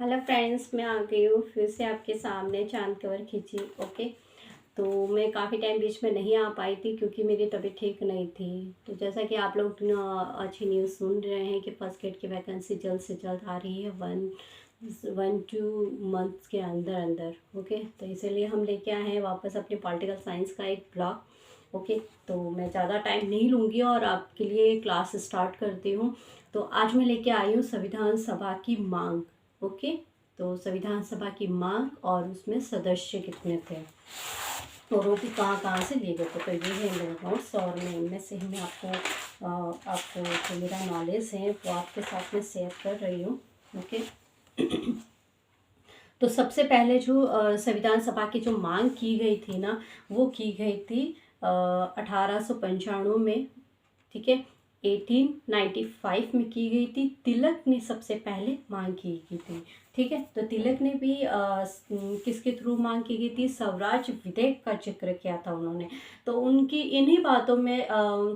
Hello friends, मैं आ गई हूँ फिर से आपके सामने चांद कवर खींची। ओके, तो मैं काफ़ी टाइम बीच में नहीं आ पाई थी क्योंकि मेरी तबीयत ठीक नहीं थी। तो जैसा कि आप लोग अच्छी न्यूज़ सुन रहे हैं कि फर्स्ट ग्रेड की वैकेंसी जल्द से जल्द आ रही है, 1-2 मंथ्स के अंदर अंदर। ओके, तो इसीलिए हम लेके आए हैं वापस अपने पॉलिटिकल साइंस का एक ब्लॉग। ओके, तो मैं ज़्यादा टाइम नहीं लूँगी और आपके लिए क्लास स्टार्ट करती हूँ। तो आज मैं लेके आई हूँ संविधान सभा की मांग। ओके, तो संविधान सभा की मांग और उसमें सदस्य कितने थे और वो भी कहाँ कहाँ से लिए गए थे। तो ये है मेरे नोट्स और मैं इनमें से ही मैं आपको जो मेरा नॉलेज है वो आपके साथ में शेयर कर रही हूँ। ओके, तो सबसे पहले जो संविधान सभा की जो मांग की गई थी ना, वो की गई थी 1895 में। ठीक है, 1895 में की गई थी। तिलक ने सबसे पहले मांग की गई थी। ठीक है, तो तिलक ने भी किसके थ्रू मांग की गई थी? स्वराज विधेयक का जिक्र किया था उन्होंने। तो उनकी इन्हीं बातों में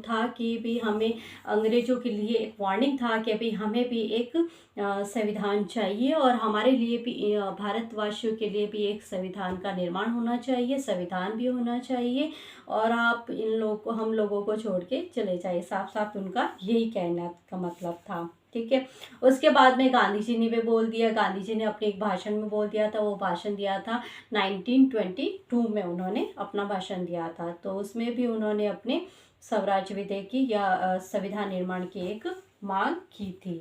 था कि भी हमें अंग्रेजों के लिए एक वार्निंग था कि अभी हमें भी एक संविधान चाहिए और हमारे लिए भी भारतवासियों के लिए भी एक संविधान का निर्माण होना चाहिए, संविधान भी होना चाहिए और आप इन लोग को, हम लोगों को छोड़ के चले जाइए। साफ साफ उनका यही कहने का मतलब था। ठीक है, उसके बाद में गांधी जी ने भी बोल दिया। गांधी जी ने अपने एक भाषण में बोल दिया था। वो भाषण दिया था 1922 में, उन्होंने अपना भाषण दिया था। तो उसमें भी उन्होंने अपने स्वराज विधेयक की या संविधान निर्माण की एक मांग की थी।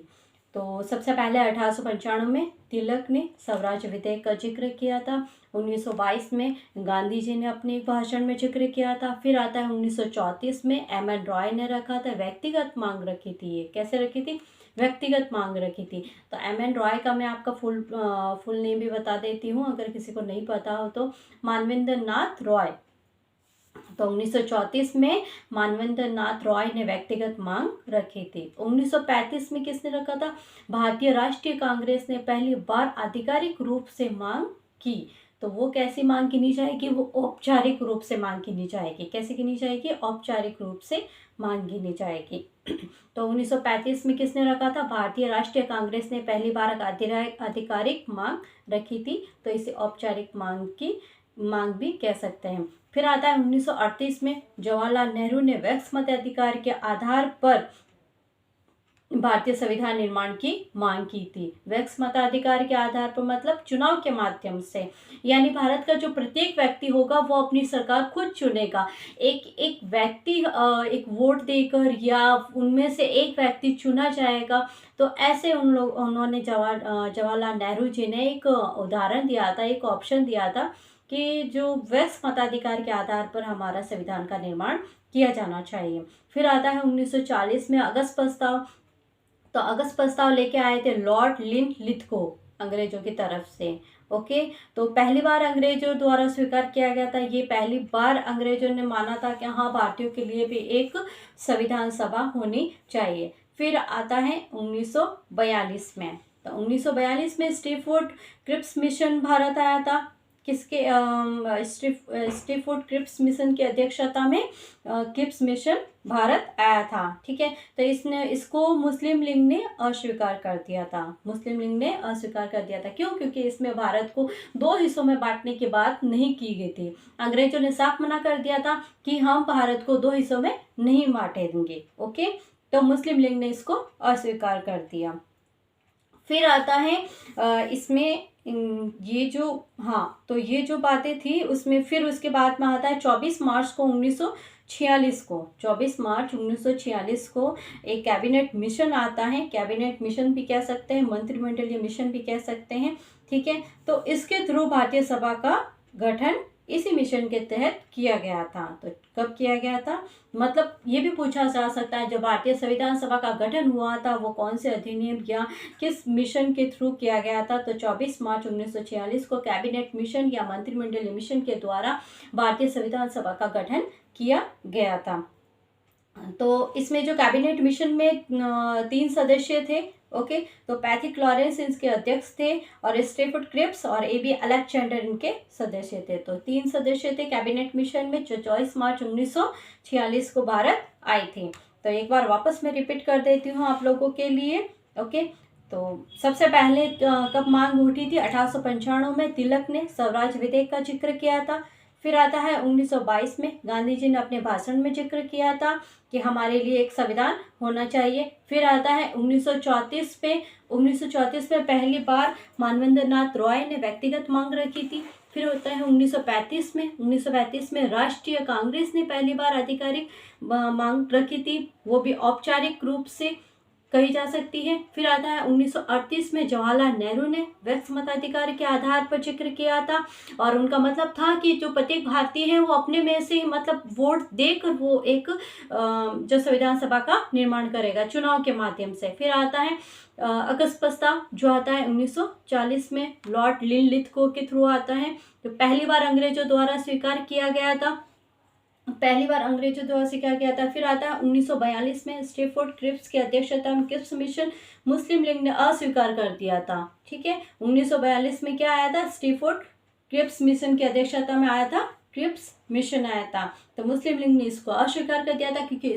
तो सबसे पहले 1895 में तिलक ने स्वराज विधेयक का जिक्र किया था। 1922 में गांधी जी ने अपने एक भाषण में जिक्र किया था। फिर आता है 1934 में एम.एन. रॉय ने रखा था। व्यक्तिगत मांग रखी थी। ये कैसे रखी थी? व्यक्तिगत मांग रखी थी। तो एम.एन. रॉय का मैं आपका फुल नेम भी बता देती हूँ अगर किसी को नहीं पता हो तो। मानवेंद्र नाथ रॉय। तो 1934 में मानवेंद्र नाथ रॉय ने व्यक्तिगत मांग रखी थी। 1935 में किसने रखा था? भारतीय राष्ट्रीय कांग्रेस ने पहली बार आधिकारिक रूप से मांग की। तो वो कैसी मांग गिनी जाएगी? वो औपचारिक रूप से मांग गिनी जाएगी। कैसे गिनी जाएगी? औपचारिक रूप से मांग गिनी जाएगी। तो 1935 में किसने रखा था? भारतीय राष्ट्रीय कांग्रेस ने पहली बार आधिकारिक मांग रखी थी। तो इसे औपचारिक मांग की मांग भी कह सकते हैं। फिर आता है 1938 में जवाहरलाल नेहरू ने वैक्स मताधिकार के आधार पर भारतीय संविधान निर्माण की मांग की थी। वैक्स मताधिकार के आधार पर मतलब चुनाव के माध्यम से, यानी भारत का जो प्रत्येक व्यक्ति होगा वो अपनी सरकार खुद चुनेगा। एक एक व्यक्ति एक वोट देकर या उनमें से एक व्यक्ति चुना जाएगा। तो ऐसे उन्होंने जवाहरलाल नेहरू जी ने एक उदाहरण दिया था, एक ऑप्शन दिया था कि जो वैक्स मताधिकार के आधार पर हमारा संविधान का निर्माण किया जाना चाहिए। फिर आता है 1940 में अगस्त प्रस्ताव। तो अगस्त प्रस्ताव लेके आए थे लॉर्ड लिथगो अंग्रेजों की तरफ से। ओके, तो पहली बार अंग्रेजों द्वारा स्वीकार किया गया था। ये पहली बार अंग्रेजों ने माना था कि हाँ, भारतीयों के लिए भी एक संविधान सभा होनी चाहिए। फिर आता है 1942 में। तो 1942 में स्टीफोर्ड क्रिप्स मिशन भारत आया था। किसके स्टीफोर्ड क्रिप्स मिशन की अध्यक्षता में क्रिप्स मिशन भारत आया था। ठीक है, तो इसको मुस्लिम लीग ने अस्वीकार कर दिया था। मुस्लिम लीग ने अस्वीकार कर दिया था। क्यों? क्योंकि इसमें भारत को 2 हिस्सों में बांटने की बात नहीं की गई थी। अंग्रेजों ने साफ मना कर दिया था कि हम भारत को 2 हिस्सों में नहीं बांटे देंगे। ओके, तो मुस्लिम लीग ने इसको अस्वीकार कर दिया। फिर आता है इसमें ये जो, हाँ, तो ये जो बातें थी उसमें फिर उसके बाद में आता है 24 मार्च को 1946 को, 24 मार्च 1946 को एक कैबिनेट मिशन आता है। कैबिनेट मिशन भी कह सकते हैं, मंत्रिमंडलीय मिशन भी कह सकते हैं। ठीक है, तो इसके थ्रू भारतीय सभा का गठन इसी मिशन के तहत किया गया था। तो कब किया गया था? मतलब ये भी पूछा जा सकता है, जब भारतीय संविधान सभा का गठन हुआ था वो कौन से अधिनियम या किस मिशन के थ्रू किया गया था? तो 24 मार्च 1946 को कैबिनेट मिशन या मंत्रिमंडलीय मिशन के द्वारा भारतीय संविधान सभा का गठन किया गया था। तो इसमें जो कैबिनेट मिशन में 3 सदस्य थे। ओके, तो पैथिक लॉरेंस इनके अध्यक्ष थे और स्टेफोर्ड क्रिप्स और ए.बी. अलेक्जेंडर इनके सदस्य थे। तो 3 सदस्य थे कैबिनेट मिशन में, जो 24 मार्च 1946 को भारत आए थे। तो एक बार वापस मैं रिपीट कर देती हूँ आप लोगों के लिए। ओके, तो सबसे पहले कब मांग उठी थी? 1895 में तिलक ने स्वराज विधेयक का जिक्र किया था। फिर आता है 1922 में गांधी जी ने अपने भाषण में जिक्र किया था कि हमारे लिए एक संविधान होना चाहिए। फिर आता है 1934 में पहली बार मानवेंद्र नाथ रॉय ने व्यक्तिगत मांग रखी थी। फिर होता है 1935 में राष्ट्रीय कांग्रेस ने पहली बार आधिकारिक मांग रखी थी, वो भी औपचारिक रूप से कही जा सकती है। फिर आता है 1938 में जवाहरलाल नेहरू ने व्यक्त मताधिकार के आधार पर जिक्र किया था, और उनका मतलब था कि जो प्रत्येक भारतीय है वो अपने में से मतलब वोट देकर वो एक जो संविधान सभा का निर्माण करेगा चुनाव के माध्यम से। फिर आता है अगस्त प्रस्ताव, जो आता है 1940 में लॉर्ड लिनलिथगो के थ्रू आता है, तो पहली बार अंग्रेजों द्वारा स्वीकार किया गया था। फिर आता है 1942 में स्टैफोर्ड क्रिप्स की अध्यक्षता में क्रिप्स मिशन मुस्लिम लीग ने अस्वीकार कर दिया था। ठीक है, 1942 में क्या आया था? स्टैफोर्ड क्रिप्स मिशन की अध्यक्षता में आया था, क्रिप्स मिशन आया था। तो मुस्लिम लीग ने इसको अस्वीकार कर दिया था, क्योंकि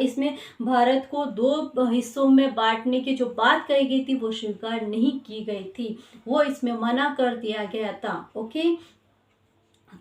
इसमें भारत को 2 हिस्सों में बांटने की जो बात कही गई थी वो स्वीकार नहीं की गई थी, वो इसमें मना कर दिया गया था। ओके,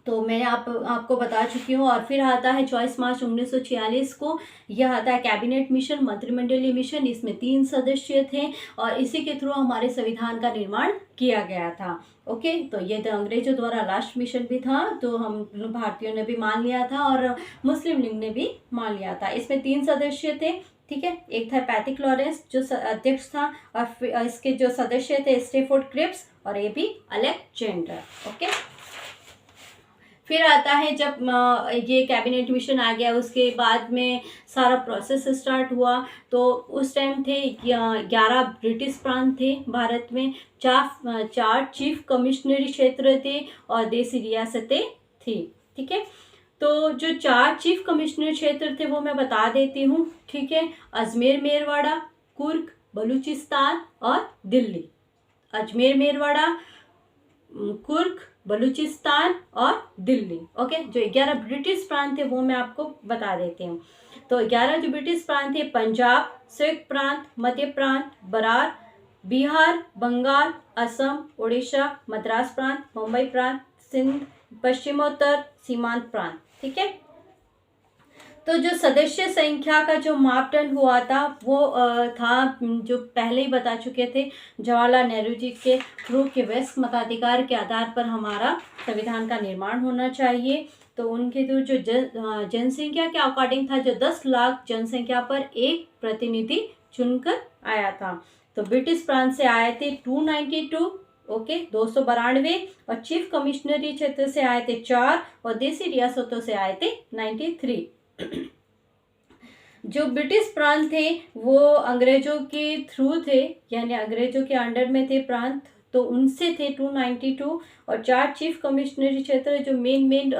तो मैं आपको बता चुकी हूँ। और फिर आता है 24 मार्च 1946 को, यह आता है कैबिनेट मिशन, मंत्रिमंडलीय मिशन। इसमें 3 सदस्य थे और इसी के थ्रू हमारे संविधान का निर्माण किया गया था। ओके, तो ये तो अंग्रेजों द्वारा लास्ट मिशन भी था, तो हम भारतीयों ने भी मान लिया था और मुस्लिम लीग ने भी मान लिया था। इसमें 3 सदस्य थे। ठीक है, एक था पैथिक लॉरेंस जो अध्यक्ष था, और इसके जो सदस्य थे स्टैफोर्ड क्रिप्स और ए बी अलेक्जेंडर। ओके, फिर आता है जब ये कैबिनेट मिशन आ गया, उसके बाद में सारा प्रोसेस स्टार्ट हुआ। तो उस टाइम थे 11 ब्रिटिश प्रांत थे भारत में, 4 चीफ कमिश्नरी क्षेत्र थे और देसी रियासतें थी। ठीक है, तो जो 4 चीफ कमिश्नरी क्षेत्र थे वो मैं बता देती हूँ। ठीक है, अजमेर मेरवाड़ा, कुर्ग, बलूचिस्तान और दिल्ली। अजमेर मेरवाड़ा, कुर्ग, बलूचिस्तान और दिल्ली। ओके, जो 11 ब्रिटिश प्रांत थे वो मैं आपको बता देती हूँ। तो 11 जो ब्रिटिश प्रांत थे: पंजाब, संयुक्त प्रांत, मध्य प्रांत, बरार, बिहार, बंगाल, असम, उड़ीसा, मद्रास प्रांत, मुंबई प्रांत, सिंध, पश्चिमोत्तर सीमांत प्रांत। ठीक है, तो जो सदस्य संख्या का जो मापदंड हुआ था वो था, जो पहले ही बता चुके थे, जवाहरलाल नेहरू जी के थ्रू के वयस्क मताधिकार के आधार पर हमारा संविधान का निर्माण होना चाहिए। तो उनके थ्रू जो जनसंख्या के अकॉर्डिंग था, जो 10 लाख जनसंख्या पर एक प्रतिनिधि चुनकर आया था। तो ब्रिटिश प्रांत से आए थे 292, ओके, 292, और चीफ कमिश्नरी क्षेत्र से आए थे 4, और देसी रियासतों से आए थे 93। जो ब्रिटिश प्रांत थे वो अंग्रेजों के थ्रू थे, यानी अंग्रेजों के अंडर में थे प्रांत, तो उनसे थे 292, और 4 चीफ कमिश्नरी क्षेत्र जो मेन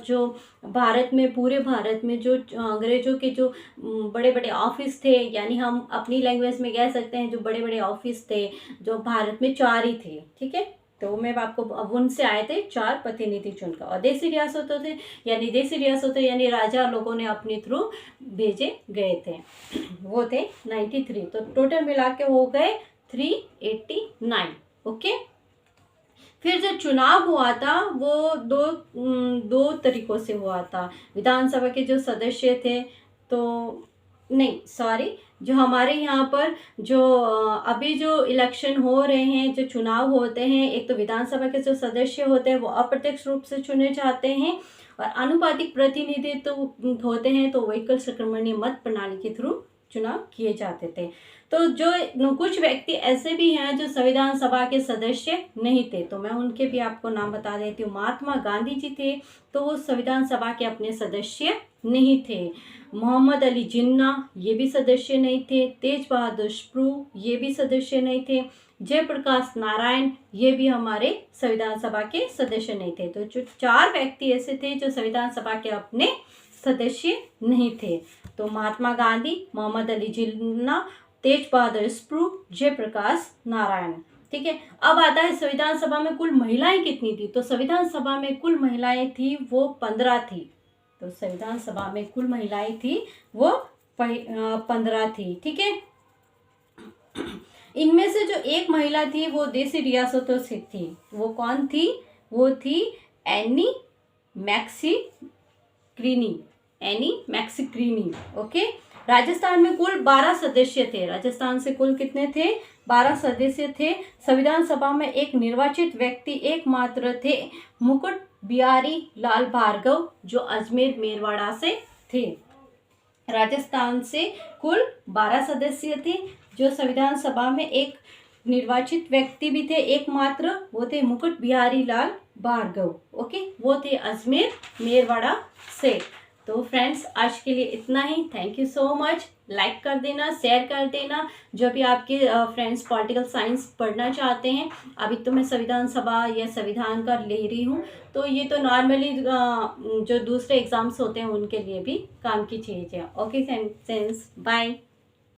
जो भारत में, पूरे भारत में जो अंग्रेजों के जो बड़े बड़े ऑफिस थे, यानी हम अपनी लैंग्वेज में कह सकते हैं जो बड़े बड़े ऑफिस थे, जो भारत में 4 ही थे। ठीक है, तो मैं आपको, अब उनसे आए थे 4 प्रतिनिधि चुनकर, और देसी रियासतें यानी राजा लोगों ने अपने थ्रू भेजे गए थे, वो थे 93। तो टोटल मिला के हो गए 389। ओके, फिर जो चुनाव हुआ था वो दो तरीकों से हुआ था। विधानसभा के जो सदस्य थे, तो नहीं सॉरी, जो हमारे यहाँ पर जो अभी जो इलेक्शन हो रहे हैं, जो चुनाव होते हैं, एक तो विधानसभा के जो सदस्य होते हैं वो अप्रत्यक्ष रूप से चुने जाते हैं, और आनुपातिक प्रतिनिधित्व तो होते हैं, तो वैकल्पिक संक्रमणीय मत प्रणाली के थ्रू चुनाव किए जाते थे। तो जो कुछ व्यक्ति ऐसे भी हैं जो संविधान सभा के सदस्य नहीं थे, तो मैं उनके भी आपको नाम बता देती हूँ। महात्मा गांधी जी थे, तो वो संविधान सभा के अपने सदस्य नहीं थे। मोहम्मद अली जिन्ना, ये भी सदस्य नहीं थे। तेज बहादुर स्प्रू, ये भी सदस्य नहीं थे। जयप्रकाश नारायण, ये भी हमारे संविधान सभा के सदस्य नहीं थे। तो जो 4 व्यक्ति ऐसे थे जो संविधान सभा के अपने सदस्य नहीं थे, तो महात्मा गांधी, मोहम्मद अली जिन्ना, तेज बहादुर स्प्रू, जयप्रकाश नारायण। ठीक है, अब आता है संविधान सभा में कुल महिलाएं कितनी थी। तो संविधान सभा में कुल महिलाएं थी वो 15 थी। तो संविधान सभा में कुल महिलाएं थी वो 15 थी। ठीक है, इनमें से जो एक महिला थी वो देसी रियासतों से थी। वो कौन थी? वो थी एनी मैक्सिक्रीनी। एनी मैक्सिक्रीनी। ओके। राजस्थान में कुल 12 सदस्य थे। राजस्थान से कुल कितने थे? 12 सदस्य थे। संविधान सभा में एक निर्वाचित व्यक्ति एकमात्र थे, मुकुट बिहारी लाल भार्गव, जो अजमेर मेरवाड़ा से थे। राजस्थान से कुल 12 सदस्य थे। जो संविधान सभा में एक निर्वाचित व्यक्ति भी थे एकमात्र, वो थे मुकुट बिहारी लाल भार्गव। ओके, वो थे अजमेर मेरवाड़ा से। तो फ्रेंड्स, आज के लिए इतना ही। Thank you so much. Like कर देना, शेयर कर देना। जो भी आपके फ्रेंड्स पॉलिटिकल साइंस पढ़ना चाहते हैं, अभी तो मैं संविधान सभा या संविधान का ले रही हूँ, तो ये तो नॉर्मली जो दूसरे एग्जाम्स होते हैं उनके लिए भी काम की चीज़ है। Okay friends, bye.